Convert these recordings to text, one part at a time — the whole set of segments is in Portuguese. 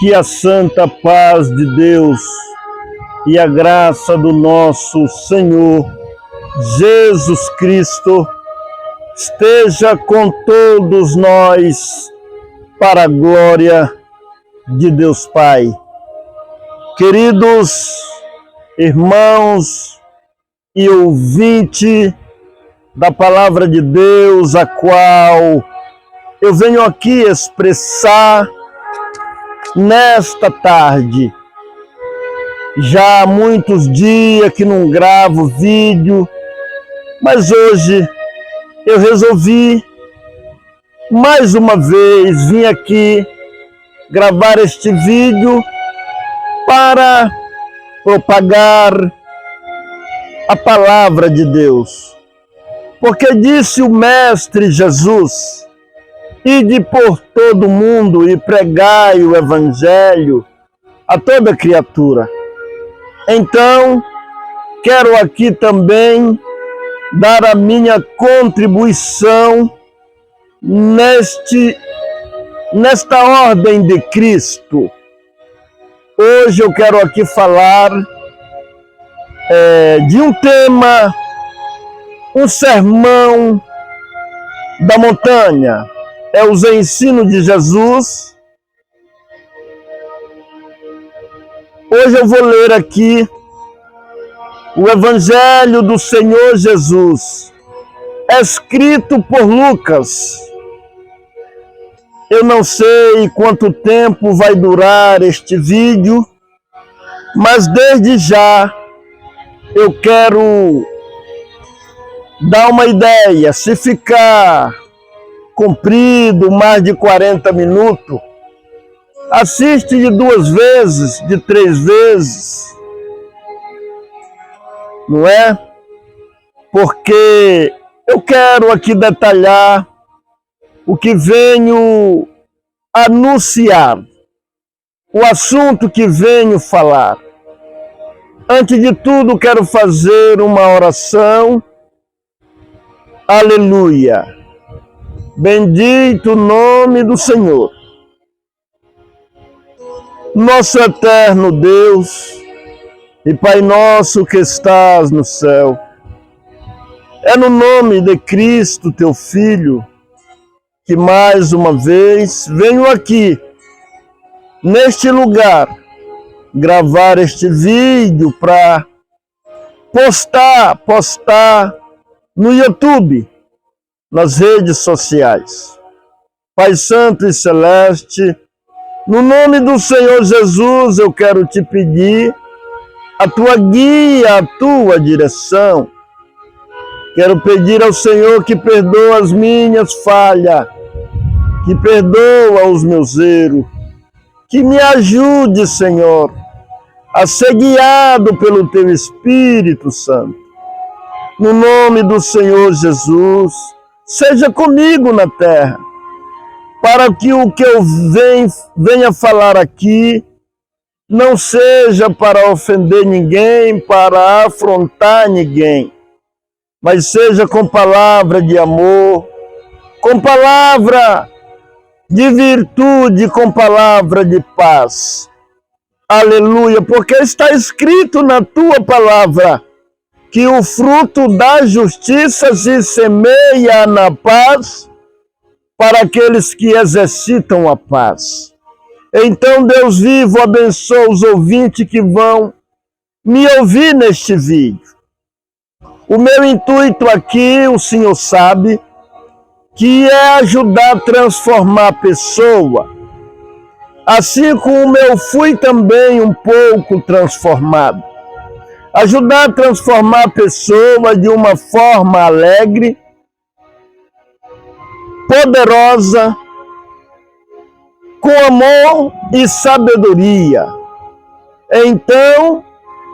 Que a santa paz de Deus e a graça do nosso Senhor Jesus Cristo esteja com todos nós, para a glória de Deus Pai. Queridos irmãos e ouvintes da Palavra de Deus, a qual eu venho aqui expressar nesta tarde. Já há muitos dias que não gravo vídeo, mas hoje eu resolvi mais uma vez vir aqui gravar este vídeo para propagar a palavra de Deus. Porque disse o Mestre Jesus: ide por todo mundo e pregai o Evangelho a toda criatura. Então, quero aqui também dar a minha contribuição nesta ordem de Cristo. Hoje eu quero aqui falar de um tema, um sermão da montanha. É os ensinos de Jesus. Hoje eu vou ler aqui o Evangelho do Senhor Jesus, escrito por Lucas. Eu não sei quanto tempo vai durar este vídeo, mas desde já eu quero dar uma ideia. Se ficar comprido, mais de 40 minutos, assiste de 2 vezes, de 3 vezes, não é? Porque eu quero aqui detalhar o que venho anunciar, o assunto que venho falar. Antes de tudo, quero fazer uma oração. Aleluia! Bendito o nome do Senhor. Nosso eterno Deus e Pai nosso que estás no céu, é no nome de Cristo, teu Filho, que mais uma vez venho aqui, neste lugar, gravar este vídeo para postar no YouTube, nas redes sociais. Pai Santo e Celeste, no nome do Senhor Jesus, eu quero te pedir a tua guia, a tua direção. Quero pedir ao Senhor que perdoa as minhas falhas, que perdoa os meus erros, que me ajude, Senhor, a ser guiado pelo teu Espírito Santo. No nome do Senhor Jesus, seja comigo na terra, para que o que eu venha falar aqui não seja para ofender ninguém, para afrontar ninguém, mas seja com palavra de amor, com palavra de virtude, com palavra de paz. Aleluia, porque está escrito na tua palavra que o fruto da justiça se semeia na paz para aqueles que exercitam a paz. Então, Deus vivo, abençoa os ouvintes que vão me ouvir neste vídeo. O meu intuito aqui, o Senhor sabe, que é ajudar a transformar a pessoa, assim como eu fui também um pouco transformado. Ajudar a transformar a pessoa de uma forma alegre, poderosa, com amor e sabedoria. Então,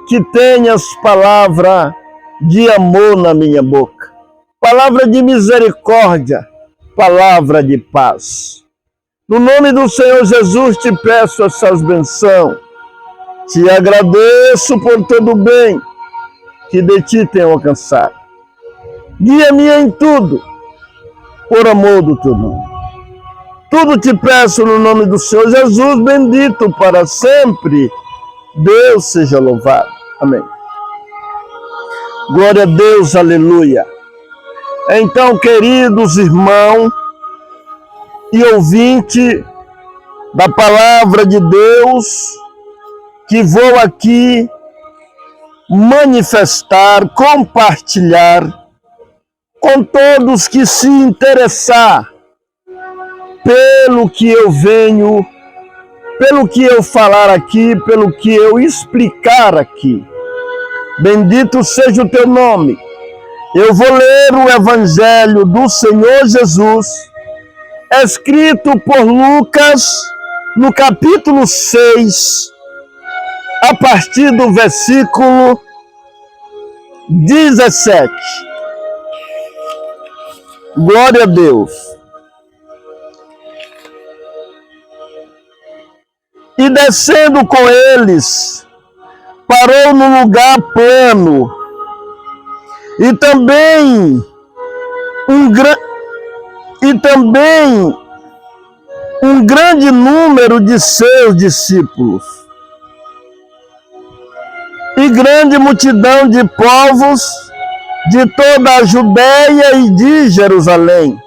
que tenhas palavra de amor na minha boca, palavra de misericórdia, palavra de paz. No nome do Senhor Jesus te peço essas bênçãos. Te agradeço por todo o bem que de ti tenho alcançado. Guia-me em tudo, por amor do teu nome. Tudo te peço no nome do Senhor Jesus, bendito para sempre. Deus seja louvado. Amém. Glória a Deus, aleluia. Então, queridos irmãos e ouvinte da palavra de Deus, que vou aqui manifestar, compartilhar com todos que se interessar pelo que eu venho, pelo que eu falar aqui, pelo que eu explicar aqui. Bendito seja o teu nome. Eu vou ler o Evangelho do Senhor Jesus, escrito por Lucas, no capítulo 6, a partir do versículo 17. Glória a Deus. E descendo com eles, parou num lugar plano, e também um grande número de seus discípulos, e grande multidão de povos de toda a Judéia e de Jerusalém,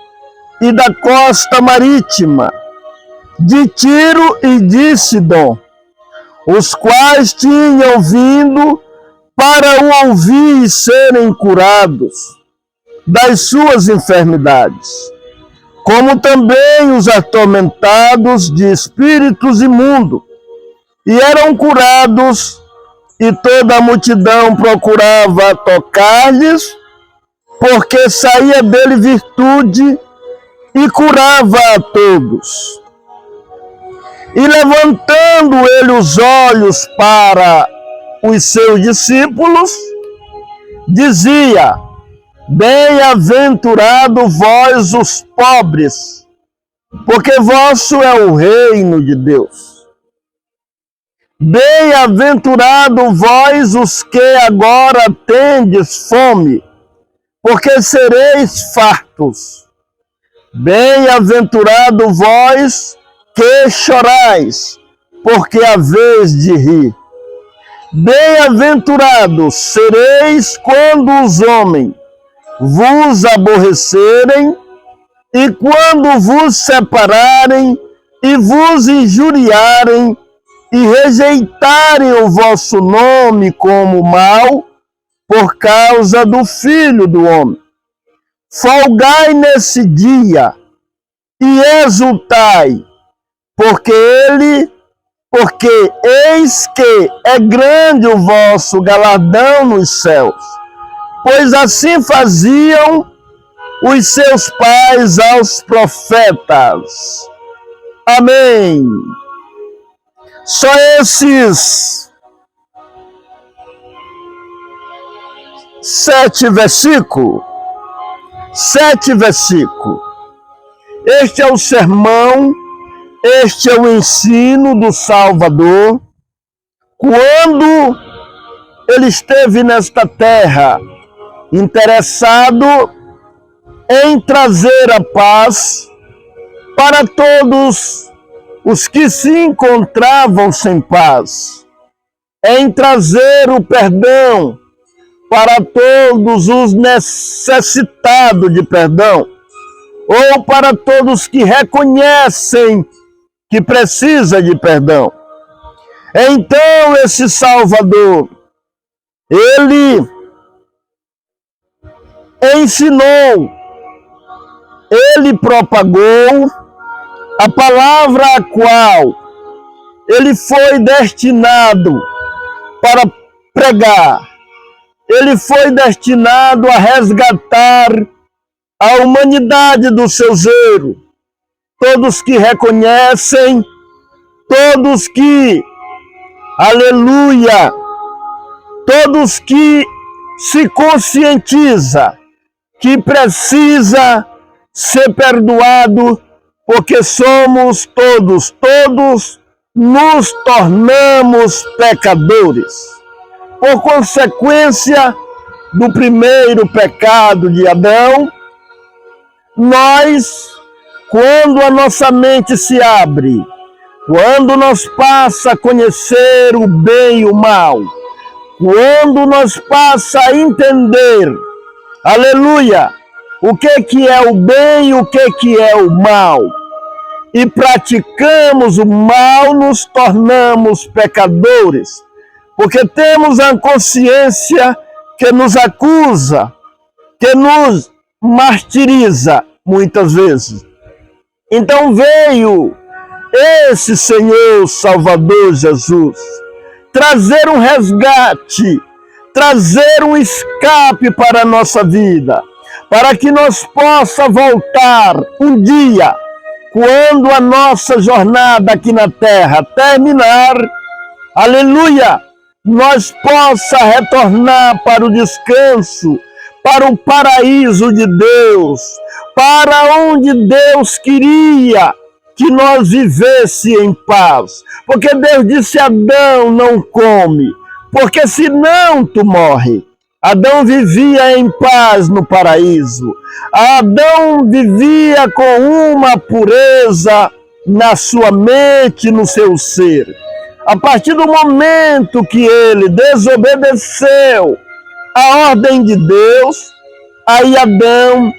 e da costa marítima, de Tiro e de Sidom, os quais tinham vindo para o ouvir e serem curados das suas enfermidades, como também os atormentados de espíritos imundos, e eram curados, e toda a multidão procurava tocar-lhes, porque saía dele virtude e curava a todos. E levantando ele os olhos para os seus discípulos, dizia: Bem-aventurado vós os pobres, porque vosso é o reino de Deus. Bem-aventurado vós os que agora tendes fome, porque sereis fartos. Bem-aventurado vós que chorais, porque haveis de rir. Bem-aventurados sereis quando os homens vos aborrecerem, e quando vos separarem, e vos injuriarem, e rejeitarem o vosso nome como mal, por causa do Filho do Homem. Folgai nesse dia, e exultai, porque eis que é grande o vosso galardão nos céus, pois assim faziam os seus pais aos profetas. Amém. Só esses 7 versículos. Este é o sermão, este é o ensino do Salvador, quando ele esteve nesta terra, interessado em trazer a paz para todos os que se encontravam sem paz, em trazer o perdão para todos os necessitados de perdão, ou para todos que reconhecem que precisa de perdão. Então esse Salvador, ele ensinou, ele propagou a palavra a qual ele foi destinado para pregar. Ele foi destinado a resgatar a humanidade do seu zelo. Todos que reconhecem, todos que, aleluia, todos que se conscientiza que precisa ser perdoado, porque somos todos nos tornamos pecadores. Por consequência do primeiro pecado de Adão, nós, quando a nossa mente se abre, quando nós passa a conhecer o bem e o mal, quando nós passa a entender, aleluia, o que é o bem e o que é o mal, e praticamos o mal, nos tornamos pecadores, porque temos a consciência que nos acusa, que nos martiriza muitas vezes. Então veio esse Senhor Salvador Jesus trazer um resgate, trazer um escape para a nossa vida, para que nós possa voltar um dia, quando a nossa jornada aqui na terra terminar, aleluia, nós possa retornar para o descanso, para o paraíso de Deus, para onde Deus queria que nós vivesse em paz. Porque Deus disse a Adão, não come, porque senão tu morre. Adão vivia em paz no paraíso. Adão vivia com uma pureza na sua mente, no seu ser. A partir do momento que ele desobedeceu a ordem de Deus, aí Adão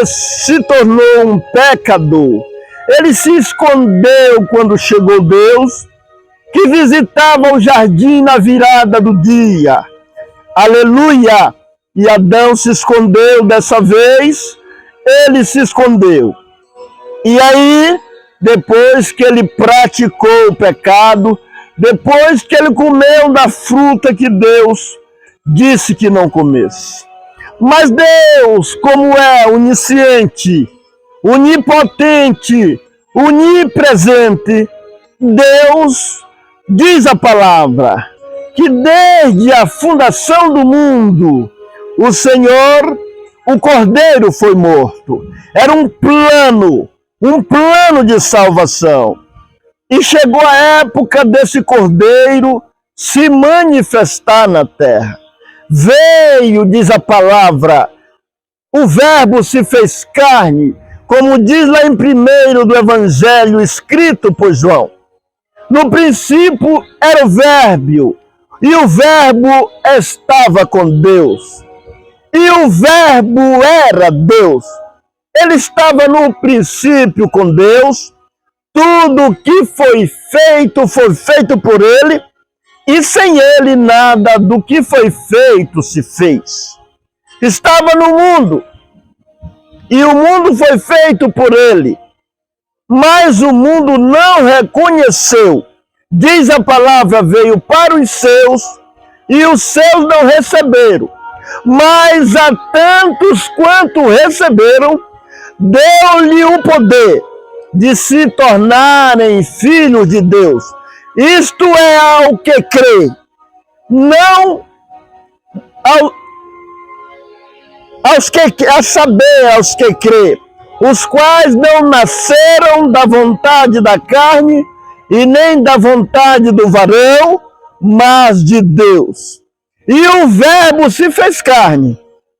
se tornou um pecador. Ele se escondeu quando chegou Deus, que visitava o jardim na virada do dia. Aleluia! E Adão se escondeu dessa vez, ele se escondeu. E aí, depois que ele praticou o pecado, depois que ele comeu da fruta que Deus disse que não comesse. Mas Deus, como é onisciente, onipotente, onipresente, Deus diz a palavra que desde a fundação do mundo, o Senhor, o Cordeiro foi morto. Era um plano de salvação. E chegou a época desse Cordeiro se manifestar na terra. Veio, diz a palavra, o Verbo se fez carne, como diz lá em 1 do Evangelho, escrito por João. No princípio era o Verbo, e o Verbo estava com Deus. E o Verbo era Deus. Ele estava no princípio com Deus. Tudo que foi feito por ele. E sem ele nada do que foi feito se fez. Estava no mundo. E o mundo foi feito por ele. Mas o mundo não reconheceu. Diz a palavra, veio para os seus, e os seus não receberam. Mas a tantos quanto receberam, deu-lhe o poder de se tornarem filhos de Deus. Isto é ao que crê, não aos que crê, os quais não nasceram da vontade da carne e nem da vontade do varão, mas de Deus. E o Verbo se fez carne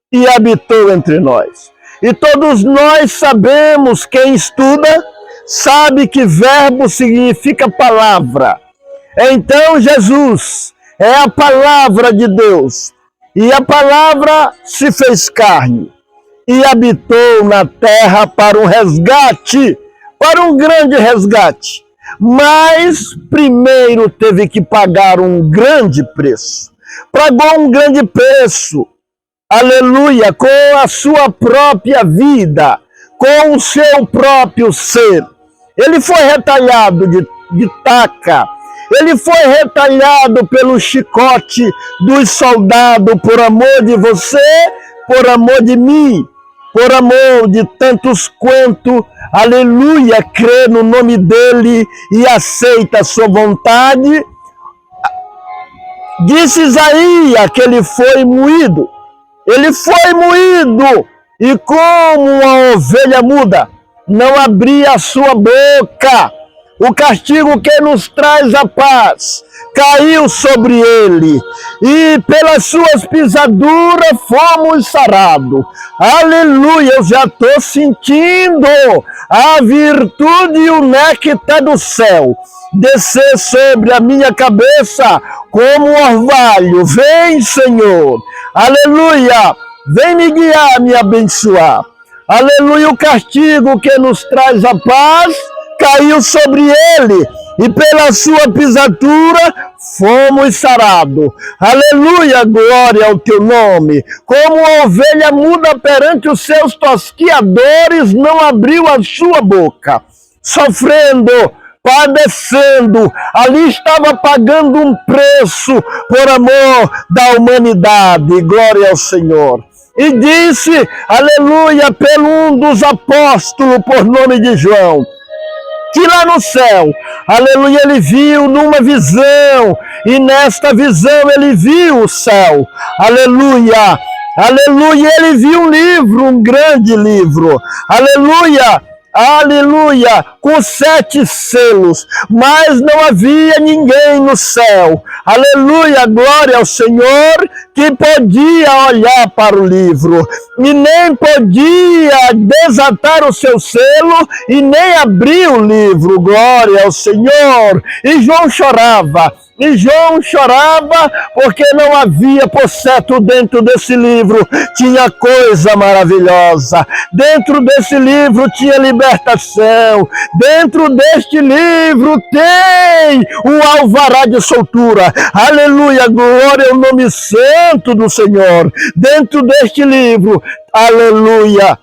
e habitou entre nós. E todos nós sabemos, quem estuda, sabe que verbo significa palavra. Então Jesus é a palavra de Deus. E a palavra se fez carne e habitou na terra para um resgate, para um grande resgate. Mas primeiro teve que pagar um grande preço. Pagou um grande preço, aleluia, com a sua própria vida, com o seu próprio ser. Ele foi retalhado de taca, ele foi retalhado pelo chicote dos soldados por amor de você, por amor de mim, por amor de tantos quanto, aleluia, crê no nome dele e aceita a sua vontade. Disse Isaías que ele foi moído. Ele foi moído e como uma ovelha muda, não abria a sua boca. o castigo que nos traz a paz caiu sobre ele, e pelas suas pisaduras fomos sarados. Aleluia, eu já estou sentindo a virtude e o néctar do céu descer sobre a minha cabeça como um orvalho. Vem, Senhor, aleluia, vem me guiar, me abençoar. Aleluia, o castigo que nos traz a paz caiu sobre ele, e pela sua pisatura fomos sarados. Aleluia, glória ao teu nome. Como a ovelha muda perante os seus tosquiadores, não abriu a sua boca, sofrendo, padecendo, ali estava pagando um preço por amor da humanidade. Glória ao Senhor. E disse, aleluia, pelo um dos apóstolos, por nome de João, que lá no céu, aleluia, ele viu numa visão, e nesta visão ele viu o céu, aleluia, aleluia, ele viu um livro, um grande livro, aleluia, aleluia, com 7 selos, mas não havia ninguém no céu, aleluia, glória ao Senhor, que podia olhar para o livro, e nem podia desatar o seu selo, e nem abrir o livro, glória ao Senhor. E João chorava, porque não havia, por certo, dentro desse livro tinha coisa maravilhosa, dentro desse livro tinha libertação, dentro deste livro tem o alvará de soltura, aleluia, glória ao nome santo do Senhor, dentro deste livro, aleluia,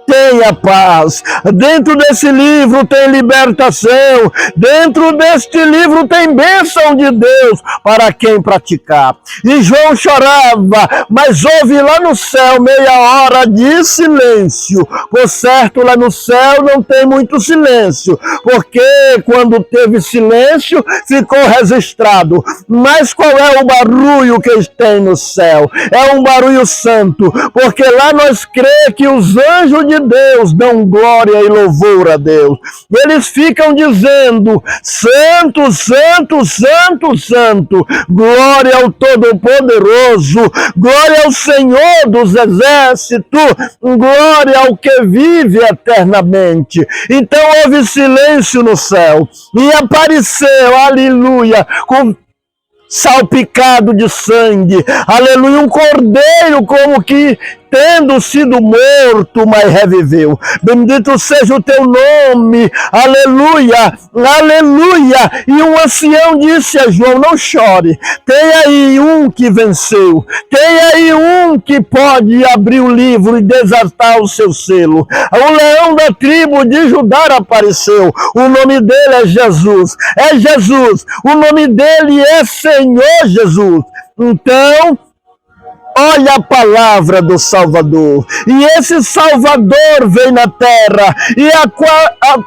tem a paz, dentro desse livro tem libertação, dentro deste livro tem bênção de Deus para quem praticar. E João chorava, mas houve lá no céu meia hora de silêncio. Por certo, lá no céu não tem muito silêncio, porque quando teve silêncio ficou registrado. Mas qual é o barulho que tem no céu? É um barulho santo, porque lá nós cremos que os anjos de Deus dão glória e louvor a Deus. Eles ficam dizendo, santo, santo, santo, santo, glória ao Todo-Poderoso, glória ao Senhor dos Exércitos, glória ao que vive eternamente. Então houve silêncio no céu, e apareceu, aleluia, com salpicado de sangue, aleluia, um cordeiro como que tendo sido morto, mas reviveu. Bendito seja o teu nome, aleluia, aleluia. E um ancião disse a João, não chore, tem aí um que venceu, tem aí um que pode abrir o livro e desatar o seu selo. O leão da tribo de Judá apareceu, o nome dele é Jesus, o nome dele é Senhor Jesus. Então, olha a palavra do Salvador. E esse Salvador veio na terra. E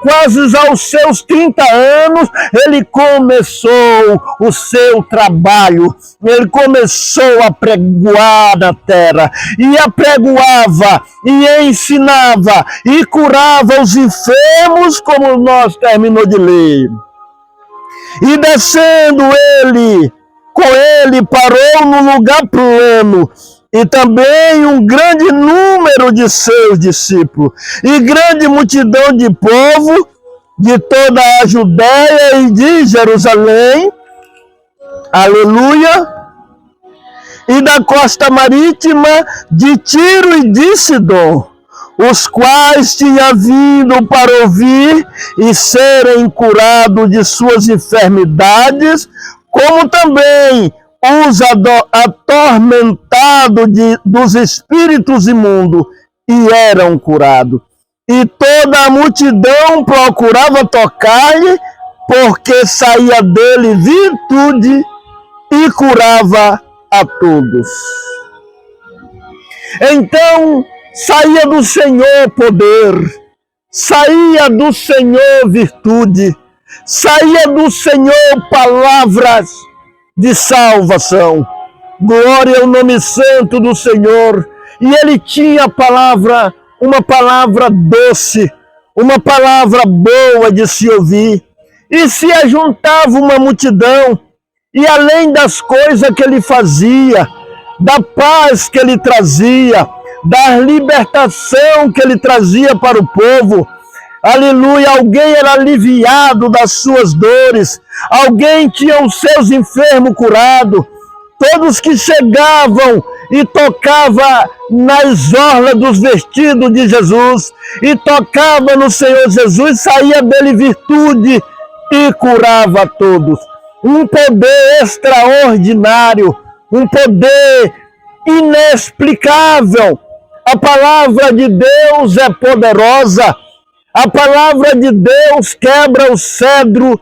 quase aos seus 30 anos, ele começou o seu trabalho. Ele começou a pregoar na terra. E apregoava, e ensinava, e curava os enfermos, como nós terminamos de ler. E descendo com ele parou no lugar plano, e também um grande número de seus discípulos, e grande multidão de povo de toda a Judéia e de Jerusalém, aleluia, e da costa marítima de Tiro e de Sidom, os quais tinham vindo para ouvir e serem curados de suas enfermidades, como também os atormentados dos espíritos imundos, e eram curados. E toda a multidão procurava tocar-lhe, porque saía dele virtude e curava a todos. Então, saía do Senhor poder, saía do Senhor virtude, saía do Senhor palavras de salvação. Glória ao nome santo do Senhor. E ele tinha a palavra, uma palavra doce, uma palavra boa de se ouvir. E se ajuntava uma multidão, e além das coisas que ele fazia, da paz que ele trazia, da libertação que ele trazia para o povo, aleluia, alguém era aliviado das suas dores, alguém tinha os seus enfermos curados, todos que chegavam e tocavam nas orlas dos vestidos de Jesus, e tocava no Senhor Jesus, saía dele virtude e curava a todos. Um poder extraordinário, um poder inexplicável. A palavra de Deus é poderosa. A palavra de Deus quebra o cedro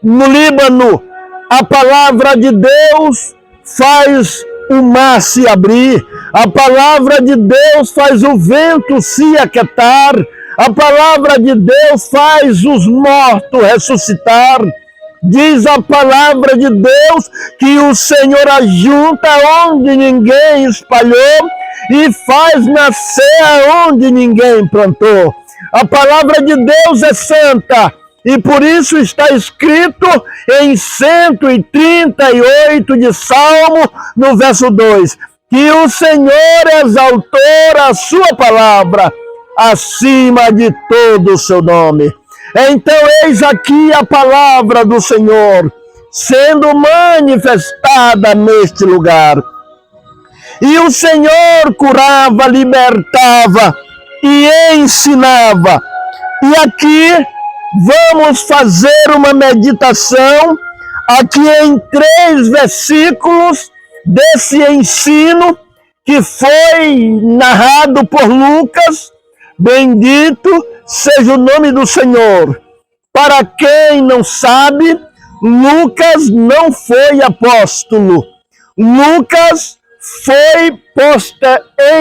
no Líbano. A palavra de Deus faz o mar se abrir. A palavra de Deus faz o vento se aquietar. A palavra de Deus faz os mortos ressuscitar. Diz a palavra de Deus que o Senhor ajunta onde ninguém espalhou e faz nascer aonde ninguém plantou. A palavra de Deus é santa e por isso está escrito em 138 de Salmo, no verso 2, que o Senhor exaltou a sua palavra acima de todo o seu nome. Então, eis aqui a palavra do Senhor sendo manifestada neste lugar. E o Senhor curava, libertava e ensinava. E aqui vamos fazer uma meditação aqui em 3 versículos desse ensino que foi narrado por Lucas. Bendito seja o nome do Senhor. Para quem não sabe, Lucas não foi apóstolo. Lucas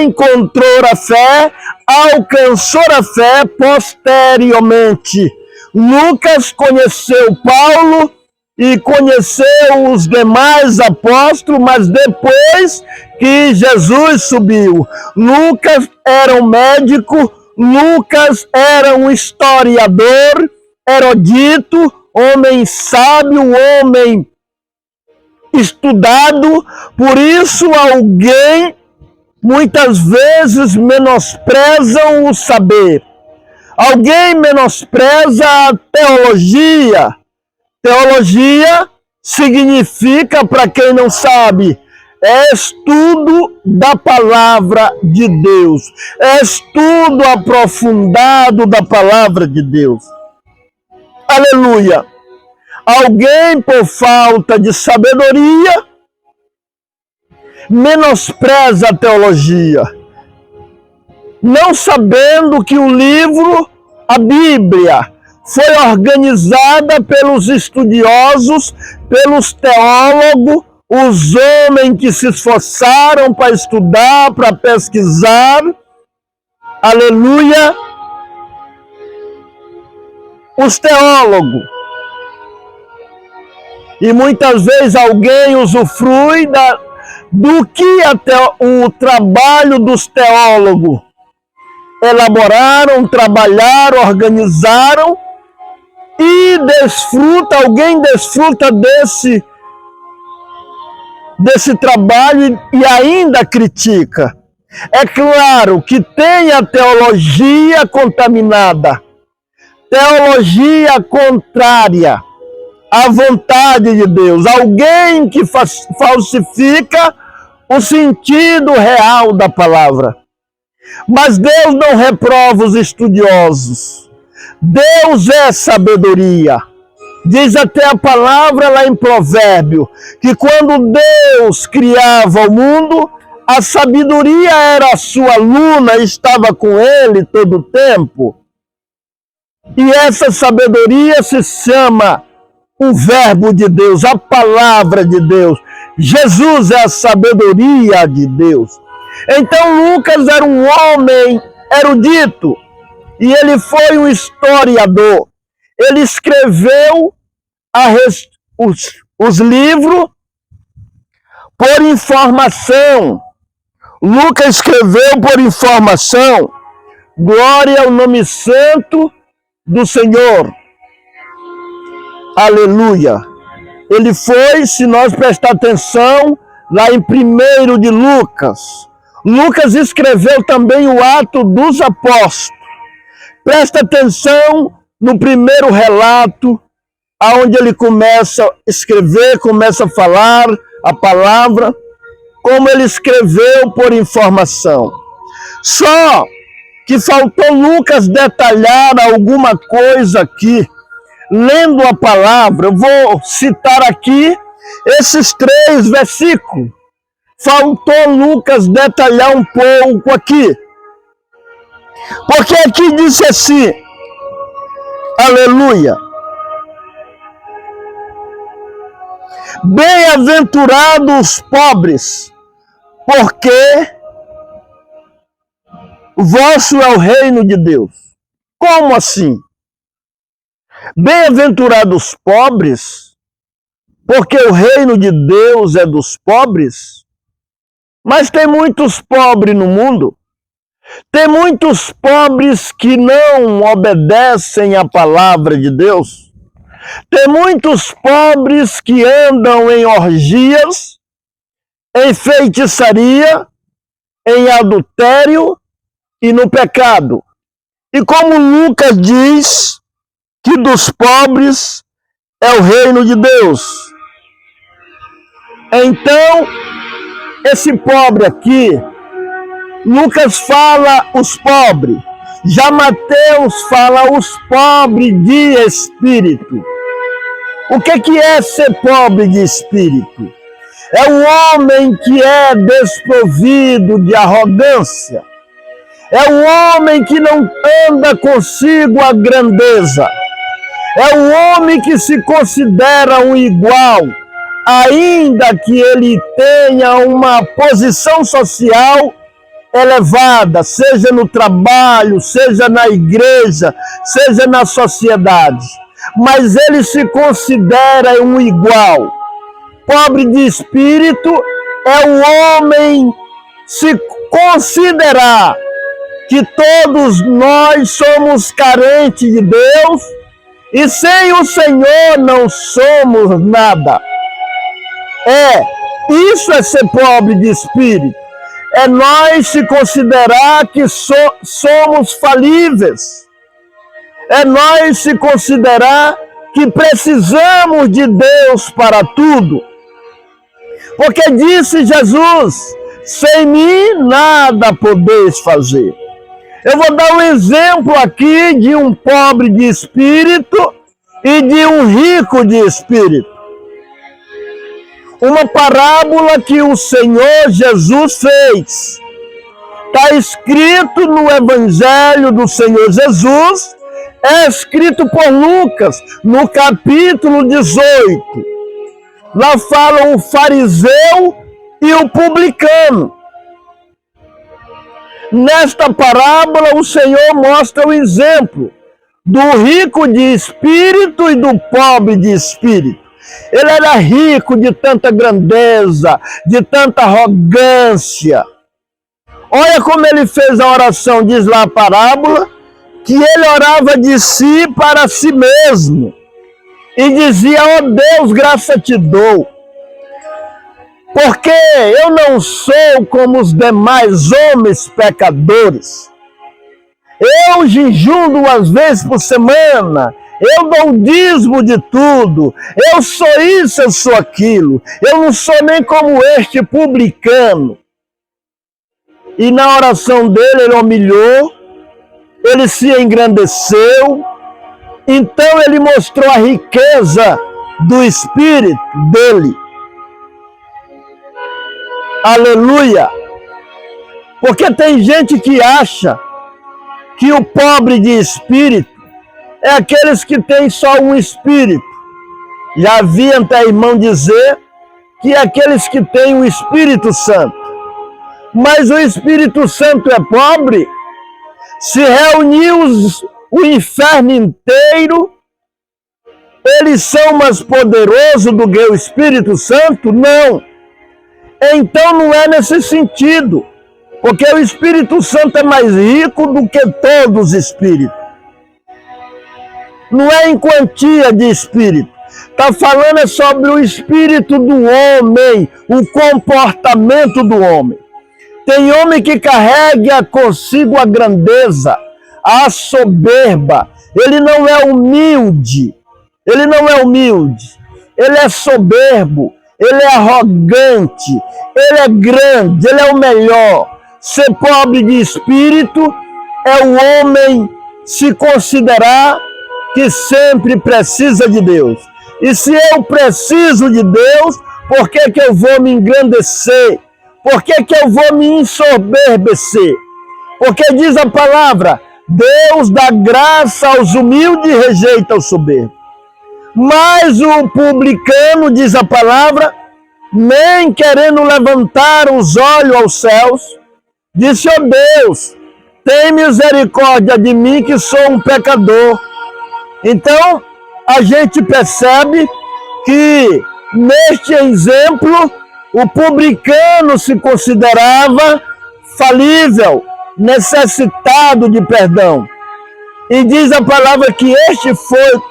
encontrou a fé, alcançou a fé posteriormente. Lucas conheceu Paulo e conheceu os demais apóstolos, mas depois que Jesus subiu. Lucas era um médico, Lucas era um historiador, erudito, homem sábio, homem estudado. Por isso alguém muitas vezes menospreza o saber. Alguém menospreza a teologia. Teologia significa, para quem não sabe, é estudo da palavra de Deus, é estudo aprofundado da palavra de Deus. Aleluia! Alguém, por falta de sabedoria, menospreza a teologia, não sabendo que o livro, a Bíblia, foi organizada pelos estudiosos, pelos teólogos, os homens que se esforçaram para estudar, para pesquisar. Aleluia! Os teólogos. E muitas vezes alguém usufrui do que até o trabalho dos teólogos elaboraram, trabalharam, organizaram e alguém desfruta desse trabalho e ainda critica. É claro que tem a teologia contaminada, teologia contrária à vontade de Deus, alguém que falsifica o sentido real da palavra. Mas Deus não reprova os estudiosos. Deus é sabedoria. Diz até a palavra lá em Provérbio, que quando Deus criava o mundo, a sabedoria era a sua aluna, estava com ele todo o tempo. E essa sabedoria se chama o Verbo de Deus, a palavra de Deus. Jesus é a sabedoria de Deus. Então Lucas era um homem erudito e ele foi um historiador. Ele escreveu os livros por informação. Lucas escreveu por informação. Glória ao nome santo do Senhor. Aleluia. Ele foi, se nós prestar atenção, lá em 1 de Lucas. Lucas escreveu também o Atos dos Apóstolos. Presta atenção no primeiro relato, aonde ele começa a escrever, começa a falar a palavra, como ele escreveu por informação. Só que faltou Lucas detalhar alguma coisa aqui. Lendo a palavra, eu vou citar aqui esses 3 versículos. Faltou Lucas detalhar um pouco aqui. Porque aqui diz assim, aleluia. Bem-aventurados os pobres, porque vosso é o reino de Deus. Como assim? Bem-aventurados os pobres, porque o reino de Deus é dos pobres. Mas tem muitos pobres no mundo. Tem muitos pobres que não obedecem à palavra de Deus. Tem muitos pobres que andam em orgias, em feitiçaria, em adultério e no pecado. E como Lucas diz que dos pobres é o reino de Deus. Então, esse pobre aqui, Lucas fala os pobres. Já Mateus fala os pobres de espírito. O que é ser pobre de espírito? É o homem que é desprovido de arrogância. É o homem que não anda consigo a grandeza. É o homem que se considera um igual, ainda que ele tenha uma posição social elevada, seja no trabalho, seja na igreja, seja na sociedade. Mas ele se considera um igual. Pobre de espírito é o homem se considerar que todos nós somos carentes de Deus e sem o Senhor não somos nada. Isso é ser pobre de espírito. É nós se considerar que somos falíveis. É nós se considerar que precisamos de Deus para tudo. Porque disse Jesus, sem mim nada podeis fazer. Eu vou dar um exemplo aqui de um pobre de espírito e de um rico de espírito. Uma parábola que o Senhor Jesus fez. Está escrito no Evangelho do Senhor Jesus, é escrito por Lucas, no capítulo 18. Lá fala o fariseu e o publicano. Nesta parábola, o Senhor mostra o exemplo do rico de espírito e do pobre de espírito. Ele era rico de tanta grandeza, de tanta arrogância. Olha como ele fez a oração, diz lá a parábola, que ele orava de si para si mesmo. E dizia, ó Deus, graça te dou. Porque eu não sou como os demais homens pecadores. Eu jejuo 2 vezes por semana. Eu dou o dízimo de tudo. Eu sou isso, eu sou aquilo. Eu não sou nem como este publicano. E na oração dele, ele humilhou. Ele se engrandeceu. Então ele mostrou a riqueza do espírito dele. Aleluia! Porque tem gente que acha que o pobre de espírito é aqueles que têm só um espírito. Já vi até irmão dizer que é aqueles que têm o Espírito Santo. Mas o Espírito Santo é pobre? Se reunir o inferno inteiro, eles são mais poderosos do que o Espírito Santo? Não. Então não é nesse sentido, porque o Espírito Santo é mais rico do que todos os espíritos. Não é em quantia de espírito. Está falando sobre o espírito do homem, o comportamento do homem. Tem homem que carrega consigo a grandeza, a soberba. Ele não é humilde. Ele não é humilde. Ele é soberbo. Ele é arrogante. Ele é grande. Ele é o melhor. Ser pobre de espírito é o homem se considerar que sempre precisa de Deus. E se eu preciso de Deus, por que eu vou me engrandecer? Por que eu vou me ensoberbecer? Porque diz a palavra, Deus dá graça aos humildes e rejeita os soberbos. Mas o publicano, diz a palavra, nem querendo levantar os olhos aos céus, disse, ó Deus, tem misericórdia de mim que sou um pecador. Então, a gente percebe que, neste exemplo, o publicano se considerava falível, necessitado de perdão. E diz a palavra que este foi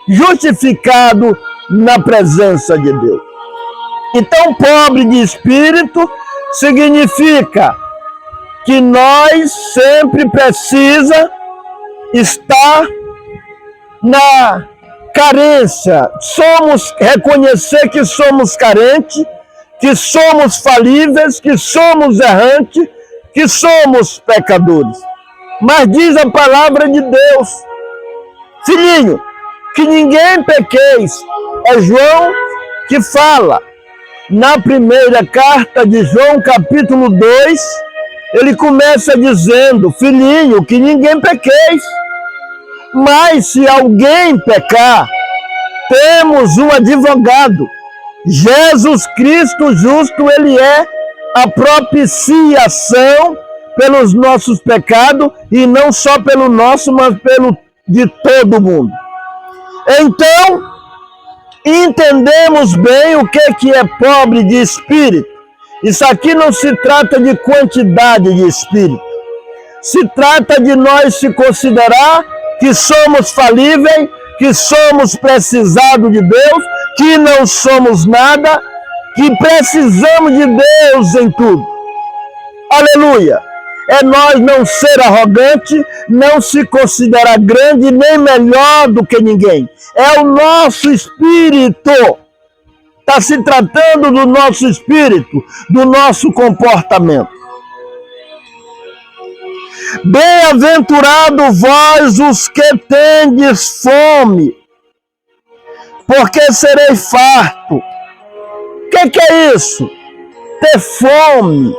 justificado na presença de Deus. Então, pobre de espírito significa que nós sempre precisa estar na carência. Reconhecer que somos carentes, que somos falíveis, que somos errantes, que somos pecadores. Mas diz a palavra de Deus, filhinho, que ninguém pequeis. É João que fala. Na primeira carta de João, capítulo 2, ele começa dizendo, filhinho, que ninguém pequeis. Mas se alguém pecar, temos um advogado, Jesus Cristo justo, ele é a propiciação pelos nossos pecados, e não só pelo nosso, mas pelo de todo mundo. Então, entendemos bem o que é pobre de espírito. Isso aqui não se trata de quantidade de espírito. Se trata de nós se considerar que somos falíveis, que somos precisados de Deus, que não somos nada, que precisamos de Deus em tudo. Aleluia! É nós não ser arrogante, não se considerar grande, nem melhor do que ninguém. É o nosso espírito. Está se tratando do nosso espírito, do nosso comportamento. Bem-aventurado vós os que tendes fome, porque sereis farto. O que é isso? Ter fome.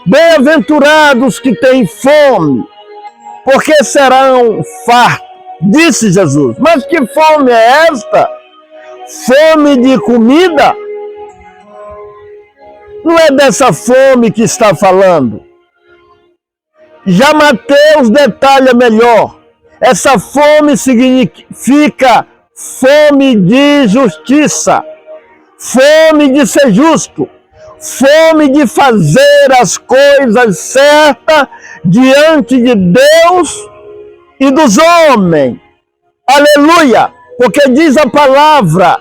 Bem-aventurados que têm fome, porque serão fartos, disse Jesus. Mas que fome é esta? Fome de comida? Não é dessa fome que está falando. Já Mateus detalha melhor. Essa fome significa fome de justiça, fome de ser justo, fome de fazer as coisas certas diante de Deus e dos homens. Aleluia! Porque diz a palavra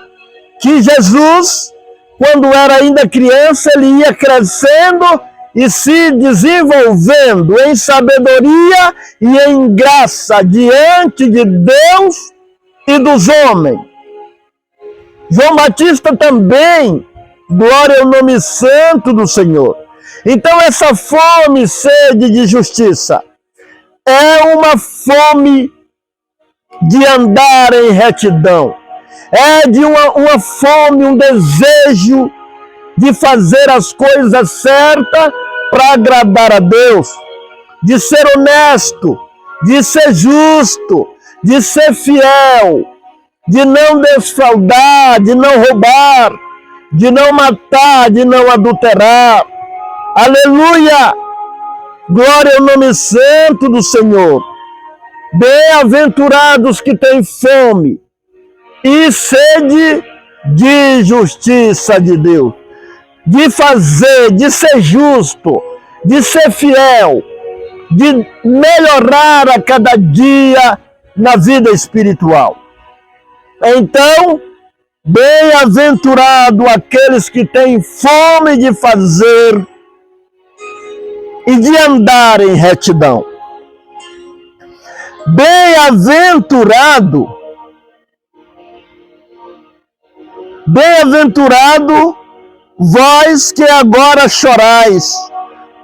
que Jesus, quando era ainda criança, ele ia crescendo e se desenvolvendo em sabedoria e em graça diante de Deus e dos homens. João Batista também, glória ao nome santo do Senhor. Então essa fome e sede de justiça é uma fome de andar em retidão. É de uma fome, um desejo de fazer as coisas certas para agradar a Deus, de ser honesto, de ser justo, de ser fiel, de não desfraudar, de não roubar, de não matar, de não adulterar. Aleluia! Glória ao nome santo do Senhor. Bem-aventurados que têm fome e sede de justiça de Deus, de fazer, de ser justo, de ser fiel, de melhorar a cada dia na vida espiritual. Então, bem-aventurado aqueles que têm fome de fazer e de andar em retidão. Bem-aventurado vós que agora chorais,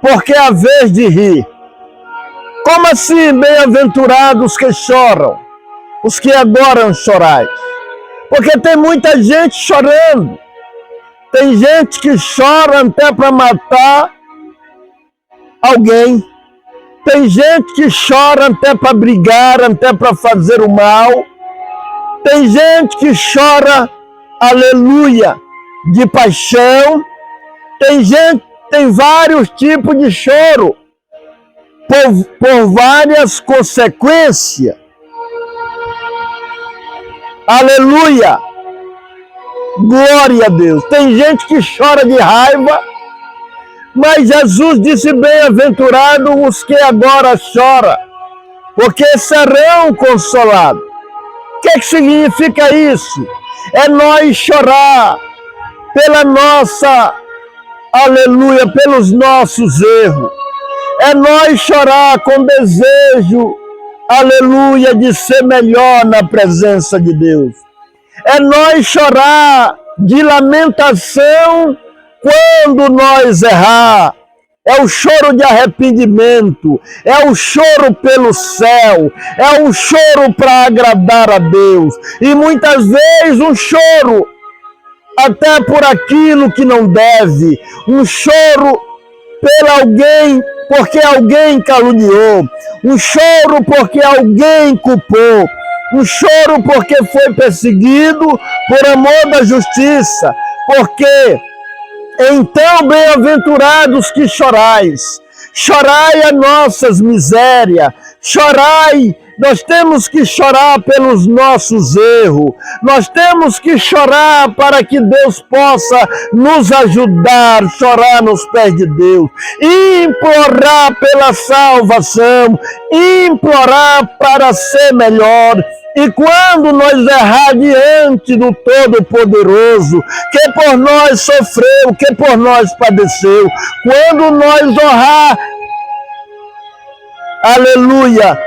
porque é a vez de rir. Como assim, bem-aventurados que choram, os que agora chorais? Porque tem muita gente chorando. Tem gente que chora até para matar alguém. Tem gente que chora até para brigar, até para fazer o mal. Tem gente que chora, aleluia, de paixão. Tem vários tipos de choro, por várias consequências. Aleluia! Glória a Deus! Tem gente que chora de raiva, mas Jesus disse, bem-aventurados os que agora choram, porque serão consolados. O que significa isso? É nós chorar pela nossa, aleluia, pelos nossos erros. É nós chorar com desejo, aleluia, de ser melhor na presença de Deus. É nós chorar de lamentação quando nós errar. É o choro de arrependimento, é o choro pelo céu, é um choro para agradar a Deus. E muitas vezes um choro até por aquilo que não deve, um choro por alguém, porque alguém caluniou, um choro porque alguém culpou, um choro porque foi perseguido por amor da justiça, porque então, bem-aventurados que chorais, chorai as nossas misérias, chorai, nós temos que chorar pelos nossos erros, nós temos que chorar para que Deus possa nos ajudar, chorar nos pés de Deus, implorar pela salvação, implorar para ser melhor. E quando nós errar diante do Todo-Poderoso, que por nós sofreu, que por nós padeceu, quando nós honrar, aleluia,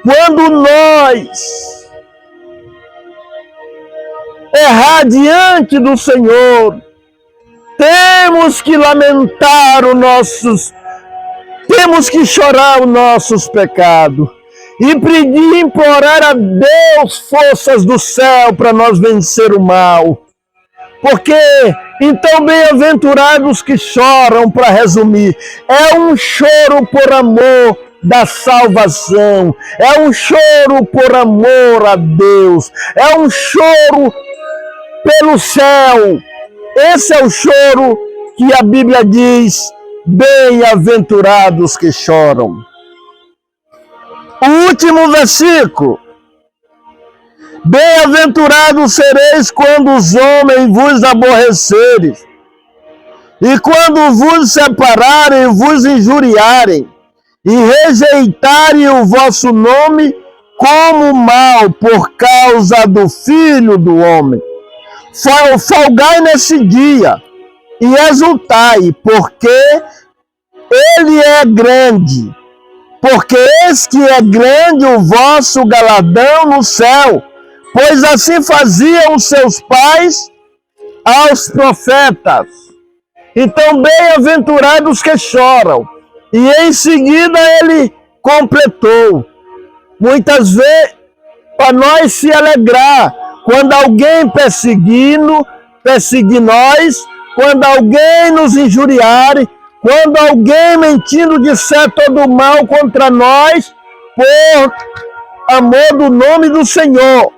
quando nós errar diante do Senhor, temos que lamentar temos que chorar os nossos pecados. E pedir, implorar a Deus forças do céu para nós vencer o mal. Porque, então, bem-aventurados que choram, para resumir, é um choro por amor da salvação, é um choro por amor a Deus, é um choro pelo céu. Esse é o choro que a Bíblia diz, bem-aventurados que choram. O último versículo. Bem-aventurados sereis quando os homens vos aborrecerem, e quando vos separarem, vos injuriarem, e rejeitarem o vosso nome como mal por causa do Filho do Homem. Folgai nesse dia, e exultai, porque ele é grande. Porque eis que é grande o vosso galardão no céu, pois assim faziam os seus pais aos profetas. Então, bem-aventurados que choram. E em seguida ele completou. Muitas vezes, para nós se alegrar, quando alguém perseguir nós, quando alguém nos injuriar, quando alguém mentindo disser todo mal contra nós, por amor do nome do Senhor.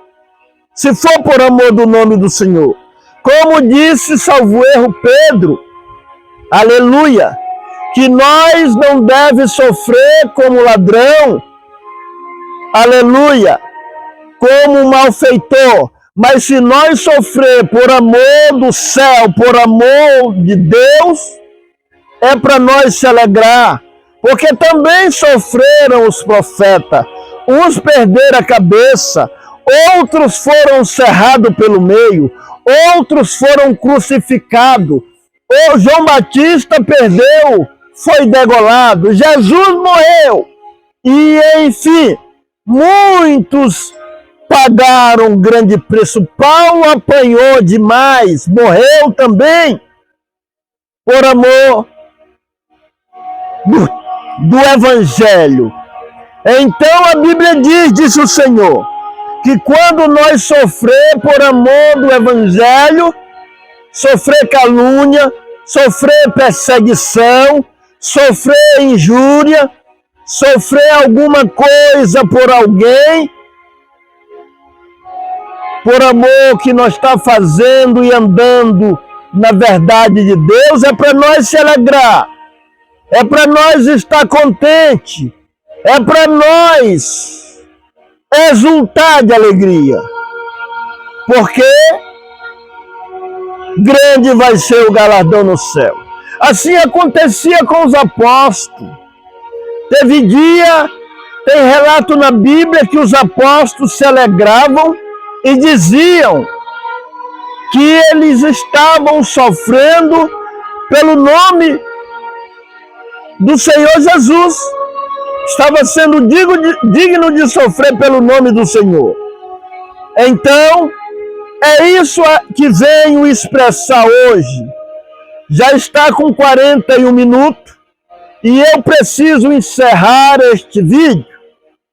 Se for por amor do nome do Senhor. Como disse, salvo erro, Pedro, aleluia, que nós não devemos sofrer como ladrão, aleluia, como malfeitor, mas se nós sofrer por amor do céu, por amor de Deus, é para nós se alegrar, porque também sofreram os profetas, uns perderam a cabeça, outros foram cerrados pelo meio, outros foram crucificados. O João Batista perdeu, foi degolado, Jesus morreu. E, enfim, muitos pagaram grande preço. Paulo apanhou demais, morreu também, por amor do Evangelho. Então a Bíblia diz, disse o Senhor, que quando nós sofrer por amor do Evangelho, sofrer calúnia, sofrer perseguição, sofrer injúria, sofrer alguma coisa por alguém, por amor que nós está fazendo e andando na verdade de Deus, é para nós se alegrar, é para nós estar contente, é para nós exultar de alegria, porque grande vai ser o galardão no céu. Assim acontecia com os apóstolos. Teve dia, tem relato na Bíblia que os apóstolos se alegravam e diziam que eles estavam sofrendo pelo nome do Senhor Jesus. Estava sendo digno de sofrer pelo nome do Senhor. Então, é isso que venho expressar hoje. Já está com 41 minutos e eu preciso encerrar este vídeo.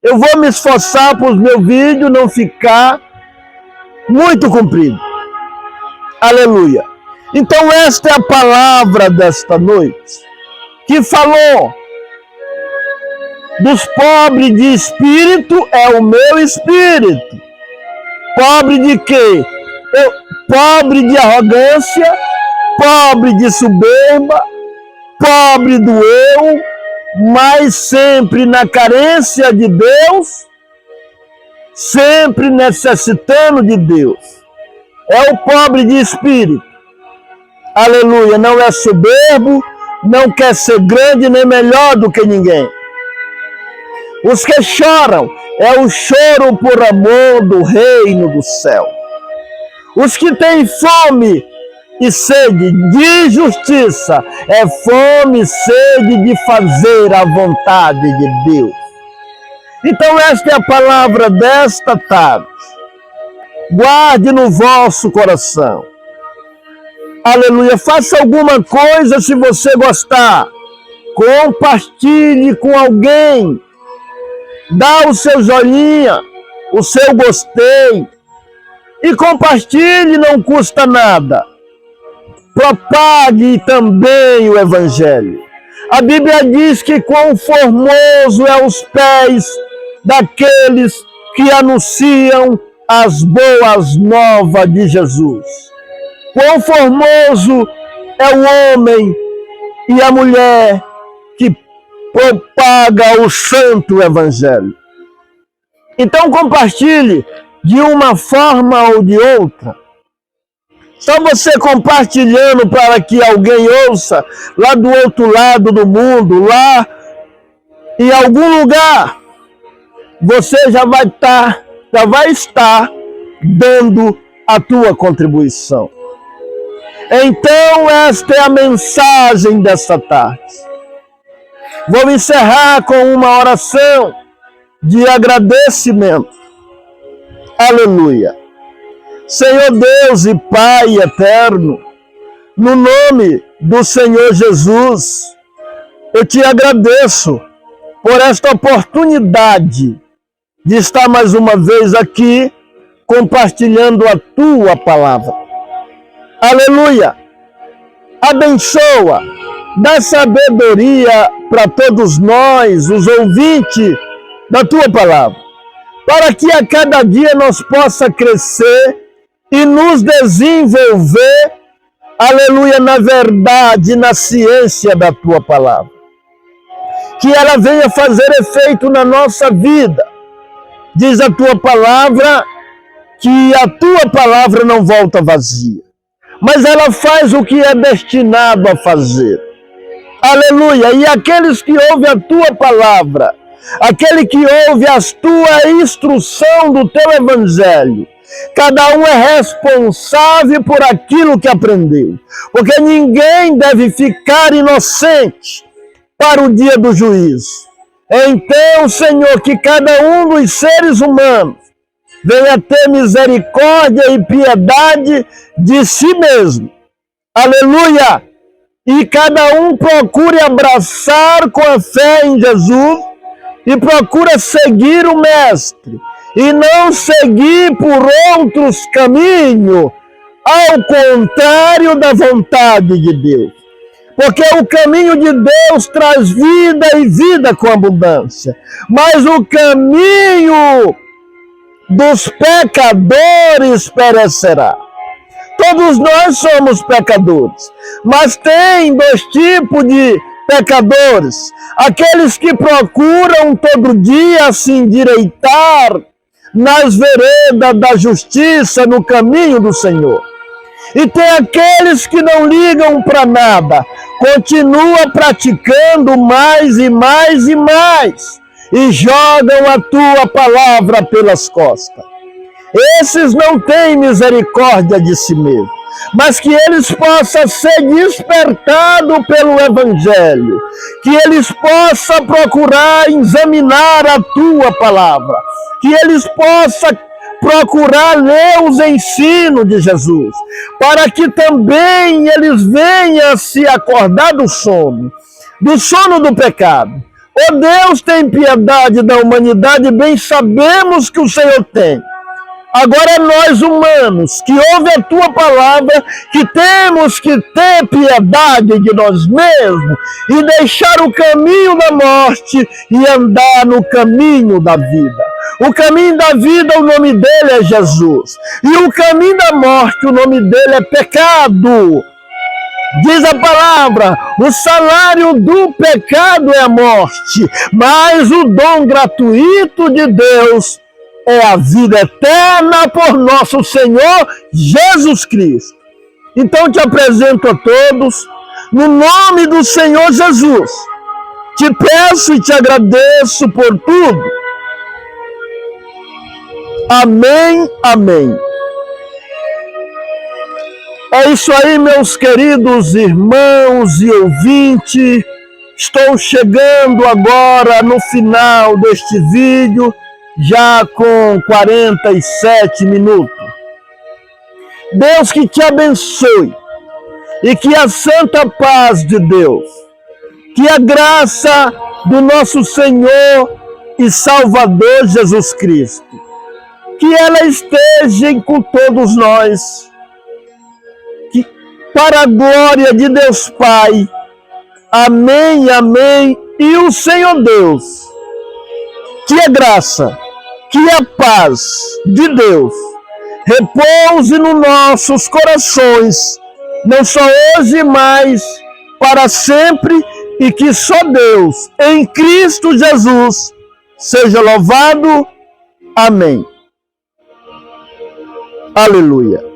Eu vou me esforçar para os meus vídeos não ficar muito comprido. Aleluia. Então esta é a palavra desta noite, que falou dos pobres de espírito, é o meu espírito. Pobre de quê? Pobre de arrogância, pobre de soberba, pobre do eu, mas sempre na carência de Deus, sempre necessitando de Deus. É o pobre de espírito. Aleluia. Não é soberbo, não quer ser grande nem melhor do que ninguém. Os que choram é o choro por amor do reino do céu. Os que têm fome e sede de justiça é fome e sede de fazer a vontade de Deus. Então esta é a palavra desta tarde. Guarde no vosso coração. Aleluia. Faça alguma coisa se você gostar. Compartilhe com alguém. Dá o seu joinha, o seu gostei. E compartilhe, não custa nada. Propague também o Evangelho. A Bíblia diz que quão formoso é os pés daqueles que anunciam as boas novas de Jesus. Quão formoso é o homem e a mulher que propaga o santo Evangelho. Então compartilhe de uma forma ou de outra. Só você compartilhando para que alguém ouça lá do outro lado do mundo, lá em algum lugar, você já vai estar dando a tua contribuição. Então esta é a mensagem desta tarde. Vou encerrar com uma oração de agradecimento. Aleluia. Senhor Deus e Pai eterno, no nome do Senhor Jesus, eu te agradeço por esta oportunidade de estar mais uma vez aqui compartilhando a tua palavra. Aleluia. Abençoa, dá sabedoria para todos nós, os ouvintes da tua palavra, para que a cada dia nós possa crescer e nos desenvolver, aleluia, na verdade, na ciência da tua palavra. Que ela venha fazer efeito na nossa vida. Diz a tua palavra que a tua palavra não volta vazia, mas ela faz o que é destinado a fazer. Aleluia! E aqueles que ouvem a tua palavra, aquele que ouve a tua instrução do teu evangelho. Cada um é responsável por aquilo que aprendeu, porque ninguém deve ficar inocente para o dia do juízo. Então, Senhor, que cada um dos seres humanos venha ter misericórdia e piedade de si mesmo. Aleluia! E cada um procure abraçar com a fé em Jesus e procura seguir o Mestre e não seguir por outros caminhos, ao contrário da vontade de Deus. Porque o caminho de Deus traz vida e vida com abundância, mas o caminho dos pecadores perecerá. Todos nós somos pecadores, mas tem dois tipos de pecadores: aqueles que procuram todo dia se endireitar nas veredas da justiça, no caminho do Senhor. E tem aqueles que não ligam para nada, continuam praticando mais e mais e mais, e jogam a tua palavra pelas costas. Esses não têm misericórdia de si mesmo, mas que eles possam ser despertados pelo Evangelho, que eles possam procurar examinar a tua palavra, que eles possam procurar ler os ensinos de Jesus, para que também eles venham se acordar do sono do pecado. Oh Deus, tem piedade da humanidade, bem sabemos que o Senhor tem. Agora nós humanos, que ouvem a tua palavra, que temos que ter piedade de nós mesmos e deixar o caminho da morte e andar no caminho da vida. O caminho da vida, o nome dele é Jesus. E o caminho da morte, o nome dele é pecado. Diz a palavra, o salário do pecado é a morte, mas o dom gratuito de Deus é a vida eterna por nosso Senhor Jesus Cristo. Então te apresento a todos, no nome do Senhor Jesus. Te peço e te agradeço por tudo. Amém, amém. É isso aí, meus queridos irmãos e ouvintes. Estou chegando agora no final deste vídeo, já com 47 minutos. Deus que te abençoe e que a santa paz de Deus, que a graça do nosso Senhor e Salvador Jesus Cristo, que ela esteja com todos nós, que, para a glória de Deus Pai. Amém, amém. E o Senhor Deus, que a graça, que a paz de Deus repouse nos nossos corações, não só hoje, mas para sempre, e que só Deus, em Cristo Jesus, seja louvado. Amém. Aleluia.